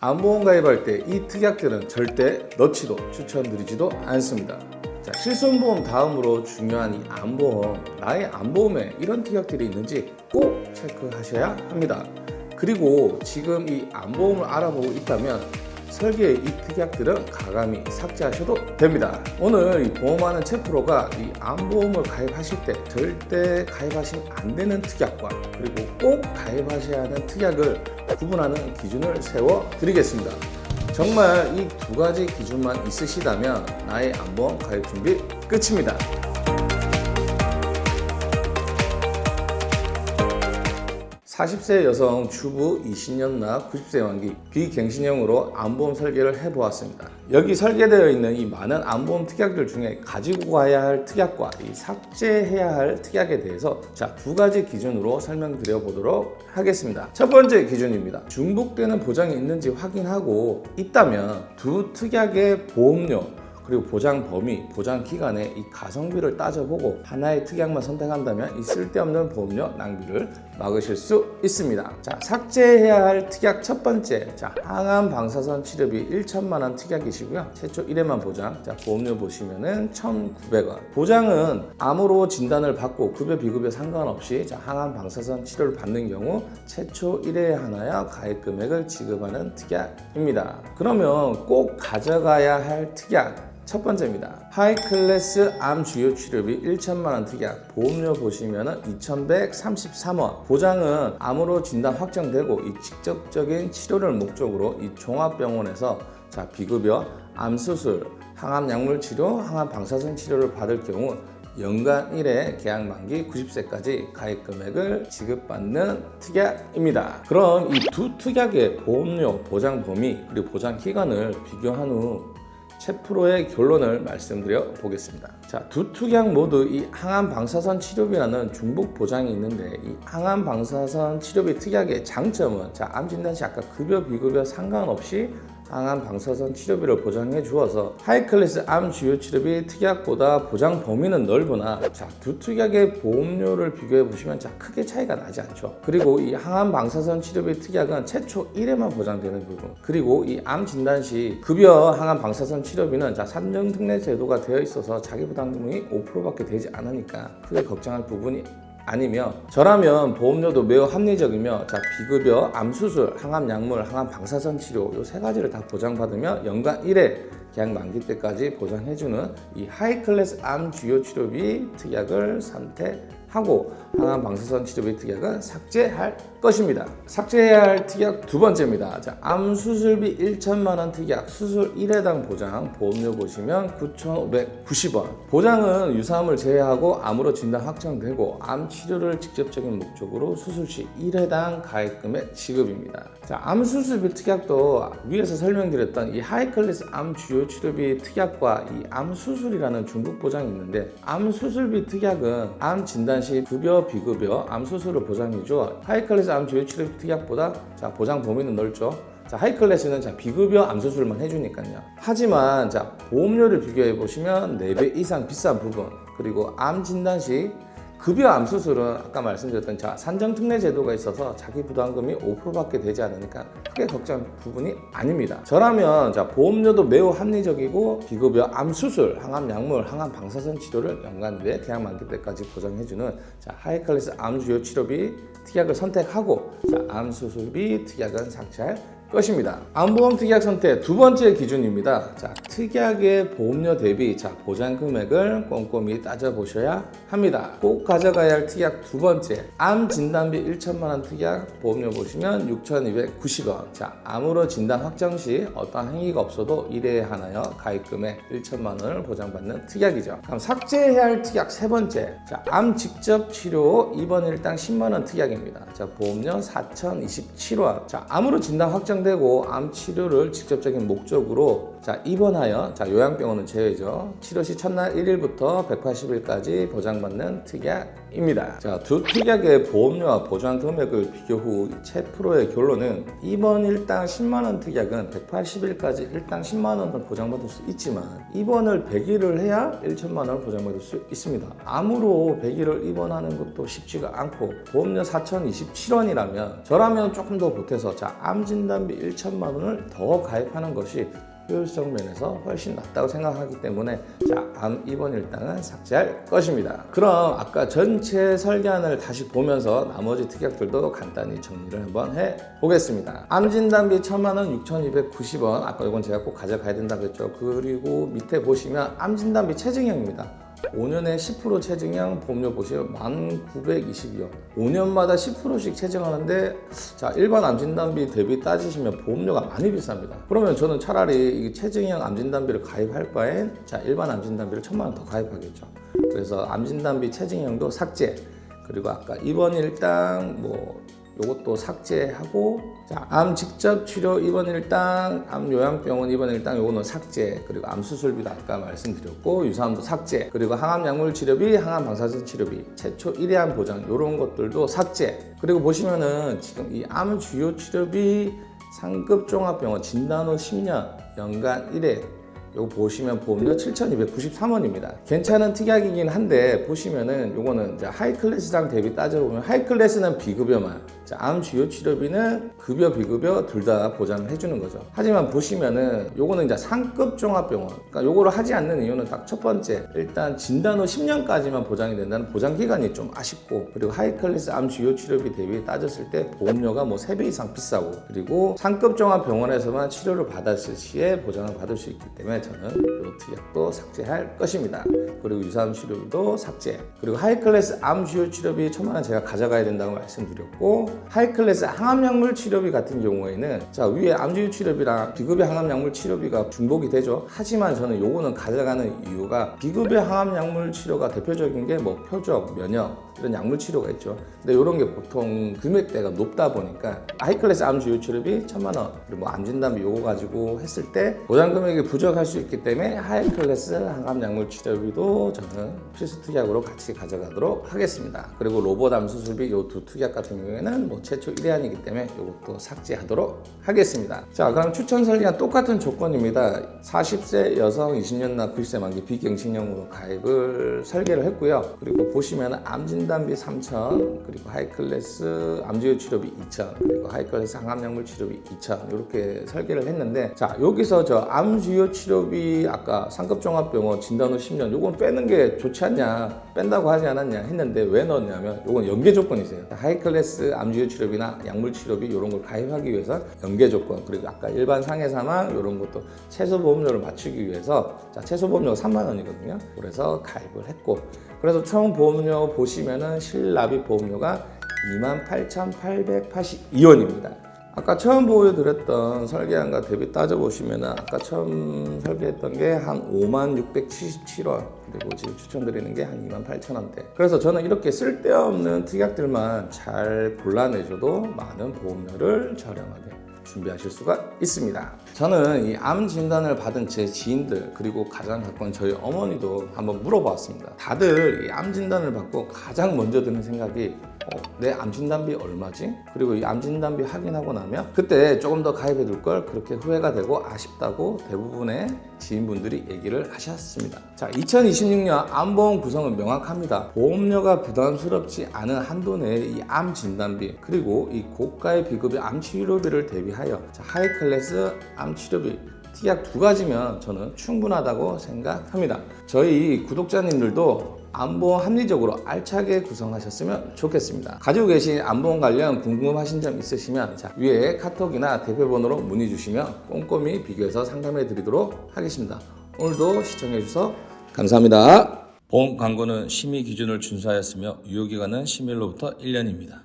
암보험 가입할 때 이 특약들은 절대 넣지도 추천드리지도 않습니다. 자, 실손보험 다음으로 중요한 이 암보험, 나의 암보험에 이런 특약들이 있는지 꼭 체크하셔야 합니다. 그리고 지금 이 암보험을 알아보고 있다면 설계의 이 특약들은 가감히 삭제하셔도 됩니다. 오늘 이 보험하는 최프로가 이 암보험을 가입하실 때 절대 가입하시면 안 되는 특약과 그리고 꼭 가입하셔야 하는 특약을 구분하는 기준을 세워 드리겠습니다. 정말 이 두 가지 기준만 있으시다면 나의 암보험 가입 준비 끝입니다. 40세 여성 주부 20년 나 90세 만기 비갱신형으로 암보험 설계를 해보았습니다. 여기 설계되어 있는 이 많은 암보험 특약들 중에 가지고 가야 할 특약과 이 삭제해야 할 특약에 대해서 두 가지 기준으로 설명드려 보도록 하겠습니다. 첫 번째 기준입니다. 중복되는 보장이 있는지 확인하고 있다면 두 특약의 보험료 그리고 보장 범위, 보장 기간에 이 가성비를 따져보고 하나의 특약만 선택한다면 이 쓸데없는 보험료 낭비를 막으실 수 있습니다. 자, 삭제해야 할 특약 첫 번째, 항암 방사선 치료비 1천만 원 특약이시고요. 최초 1회만 보장. 보험료 보시면은 1,900원. 보장은 암으로 진단을 받고 급여 비급여 상관없이 항암 방사선 치료를 받는 경우 최초 1회에 하나여 가입 금액을 지급하는 특약입니다. 그러면 꼭 가져가야 할 특약 첫 번째입니다. 하이클래스 암 주요 치료비 1천만 원 특약. 보험료 보시면은 2,133원. 보장은 암으로 진단 확정되고 이 직접적인 치료를 목적으로 이 종합병원에서 비급여 암 수술, 항암 약물 치료, 항암 방사선 치료를 받을 경우 연간 1회 계약 만기 90세까지 가입 금액을 지급받는 특약입니다. 그럼 이 두 특약의 보험료, 보장 범위, 그리고 보장 기간을 비교한 후 최프로의 결론을 말씀드려 보겠습니다. 두 특약 모두 이 항암 방사선 치료비라는 중복 보장이 있는데 이 항암 방사선 치료비 특약의 장점은 암 진단 시 아까 급여 비급여 상관없이 항암 방사선 치료비를 보장해 주어서 하이클래스 암 주요 치료비 특약보다 보장 범위는 넓으나 두 특약의 보험료를 비교해 보시면 크게 차이가 나지 않죠. 그리고 이 항암 방사선 치료비 특약은 최초 1회만 보장되는 부분, 그리고 이 암 진단 시 급여 항암 방사선 치료비는 산정 특례 제도가 되어 있어서 자기 부담금이 5%밖에 되지 않으니까 크게 걱정할 부분이 아니며, 저라면 보험료도 매우 합리적이며 비급여 암수술, 항암 약물, 항암 방사선 치료 이 세 가지를 다 보장받으며 연간 1회 계약 만기 때까지 보장해주는 이 하이클래스 암 주요 치료비 특약을 선택하고 항암 방사선 치료비 특약은 삭제할 것입니다. 삭제해야 할 특약 두 번째입니다. 암 수술비 1천만 원 특약, 수술 1회당 보장, 보험료 보시면 9,590원. 보장은 유사암을 제외하고 암으로 진단 확정되고 암 치료를 직접적인 목적으로 수술 시 1회당 가입금액 지급입니다. 암 수술비 특약도 위에서 설명드렸던 이 하이클래스 암 주요 치료비 특약과 이 암 수술이라는 중복 보장이 있는데, 암 수술비 특약은 암 진단 시 급여 비급여 암 수술을 보장해줘 하이클래스 암 주요 치료비 특약보다 보장 범위는 넓죠. 하이클래스는 비급여 암 수술만 해주니까요. 하지만 보험료를 비교해 보시면 4배 이상 비싼 부분, 그리고 암 진단 시 급여 암 수술은 아까 말씀드렸던 산정 특례 제도가 있어서 자기 부담금이 5%밖에 되지 않으니까 크게 걱정할 부분이 아닙니다. 저라면 보험료도 매우 합리적이고 비급여 암 수술, 항암 약물, 항암 방사선 치료를 연간 1회 계약 만기 때까지 보장해주는 하이클래스 암 주요 치료비 특약을 선택하고 암 수술비 특약은 삭제할 것입니다. 암보험 특약 선택 두 번째 기준입니다. 특약의 보험료 대비 보장 금액을 꼼꼼히 따져보셔야 합니다. 꼭 가져가야 할 특약 두 번째, 암 진단비 1천만 원 특약, 보험료 보시면 6,290원. 암으로 진단 확정 시 어떠한 행위가 없어도 1회에 하나여 가입 금액 1천만 원을 보장받는 특약이죠. 그럼 삭제해야 할 특약 세 번째, 암 직접 치료 입원 일당 10만 원 특약입니다. 보험료 4,027원. 암으로 진단 확정 되고 암 치료를 직접적인 목적으로 입원하여 요양병원은 제외죠. 치료 시 첫날 1일부터 180일까지 보장받는 특약 입니다. 자, 두 특약의 보험료와 보장 금액을 비교 후 최프로의 결론은 입원 일당 10만원 특약은 180일까지 일당 10만원을 보장받을 수 있지만 입원을 100일을 해야 1천만원을 보장받을 수 있습니다. 암으로 100일을 입원하는 것도 쉽지가 않고 보험료 4,027원이라면 저라면 조금 더 보태서 자, 암진단비 1천만원을 더 가입하는 것이 효율성 면에서 훨씬 낫다고 생각하기 때문에 자, 암 입원 일당은 삭제할 것입니다. 그럼 아까 전체 설계안을 다시 보면서 나머지 특약들도 간단히 정리를 한번 해보겠습니다. 암진단비 1,000만원 6,290원, 아까 이건 제가 꼭 가져가야 된다고 했죠. 그리고 밑에 보시면 암진단비 체증형입니다. 5년에 10% 체증형 보험료 보시면 1,922원. 5년마다 10%씩 체증하는데 자, 일반 암진단비 대비 따지시면 보험료가 많이 비쌉니다. 그러면 저는 차라리 이 체증형 암진단비를 가입할 바엔 자, 일반 암진단비를 1,000만원 더 가입하겠죠. 그래서 암진단비 체증형도 삭제, 그리고 아까 입원 일당 요것도 삭제하고, 자, 암 직접 치료 입원 일당, 암 요양병원 입원 일당 요거는 삭제, 그리고 암 수술비도 아까 말씀드렸고 유사암도 삭제, 그리고 항암 약물 치료비, 항암 방사선 치료비, 최초 1회암 보장 요런 것들도 삭제. 그리고 보시면은 지금 이 암 주요 치료비 상급 종합병원 진단 후 10년 연간 1회 요거 보시면 보험료 7,293원입니다. 괜찮은 특약이긴 한데 보시면은 요거는 이제 하이클래스랑 대비 따져보면 하이클래스는 비급여만, 자, 암 주요 치료비는 급여 비급여 둘 다 보장을 해주는 거죠. 하지만 보시면은 요거는 이제 상급 종합병원, 그러니까 요거를 하지 않는 이유는 딱 첫 번째, 일단 진단 후 10년까지만 보장이 된다는 보장 기간이 좀 아쉽고, 그리고 하이클래스 암 주요 치료비 대비 따졌을 때 보험료가 3배 이상 비싸고, 그리고 상급 종합병원에서만 치료를 받았을 시에 보장을 받을 수 있기 때문에 저는 이 특약도 삭제할 것입니다. 그리고 유사암 치료비도 삭제, 그리고 하이클래스 암 주요 치료비 1,000만원 제가 가져가야 된다고 말씀드렸고, 하이클래스 항암약물 치료비 같은 경우에는 자, 위에 암 주요 치료비랑 비급여 항암약물 치료비가 중복이 되죠. 하지만 저는 요거는 가져가는 이유가 비급여 항암약물 치료가 대표적인 게 표적, 면역 이런 약물 치료가 있죠. 근데 이런 게 보통 금액대가 높다 보니까 하이클래스 암 주요 치료비 1,000만원, 그리고 암진단비 요거 가지고 했을 때 보장 금액이 부족할 수 있기 때문에 하이클래스 항암 약물 치료비도 저는 필수 특약으로 같이 가져가도록 하겠습니다. 그리고 로봇암 수술비 요 두 특약 같은 경우에는 최초 1회안이기 때문에 이것도 삭제하도록 하겠습니다. 자, 그럼 추천 설계와 똑같은 조건입니다. 40세 여성 20년 나 90세 만기 비갱신형으로 가입을 설계를 했고요. 그리고 보시면 암진단비 3,000, 그리고 하이클래스 암주요 치료비 2,000, 그리고 하이클래스 항암약물 치료비 2,000 이렇게 설계를 했는데, 자, 여기서 저 암주요 치료비 아까 상급종합병원 진단 후 10년 요건 빼는 게 좋지 않냐, 뺀다고 하지 않았냐 했는데 왜 넣었냐면 요건 연계 조건이세요. 하이클래스 암주요 치료비나 약물 치료비 이런 걸 가입하기 위해서 연계 조건, 그리고 아까 일반 상해 사망 이런 것도 최소 보험료를 맞추기 위해서 자, 최소 보험료가 3만원이거든요. 그래서 가입을 했고, 그래서 총 보험료 보시면은 실납입 보험료가 28,882원입니다. 아까 처음 보여드렸던 설계안과 대비 따져보시면 아까 처음 설계했던 게 한 56,677원, 그리고 지금 추천드리는 게 한 28,000원대. 그래서 저는 이렇게 쓸데없는 특약들만 잘 골라내줘도 많은 보험료를 저렴하게 준비하실 수가 있습니다. 저는 이 암 진단을 받은 제 지인들, 그리고 가장 가까운 저희 어머니도 한번 물어봤습니다. 다들 이 암 진단을 받고 가장 먼저 드는 생각이 내 암 진단비 얼마지? 그리고 이 암 진단비 확인하고 나면 그때 조금 더 가입해 둘 걸 그렇게 후회가 되고 아쉽다고 대부분의 지인분들이 얘기를 하셨습니다. 자, 2026년 암보험 구성은 명확합니다. 보험료가 부담스럽지 않은 한도 내에 이 암 진단비, 그리고 이 고가의 비급여 암 치료비를 대비하여 자, 하이 클래스 암 치료비 특약 두 가지면 저는 충분하다고 생각합니다. 저희 구독자님들도 암보험 합리적으로 알차게 구성하셨으면 좋겠습니다. 가지고 계신 암보험 관련 궁금하신 점 있으시면 자, 위에 카톡이나 대표번호로 문의 주시면 꼼꼼히 비교해서 상담해 드리도록 하겠습니다. 오늘도 시청해 주셔서 감사합니다. 보험 광고는 심의 기준을 준수하였으며 유효기간은 심의일로부터 1년입니다.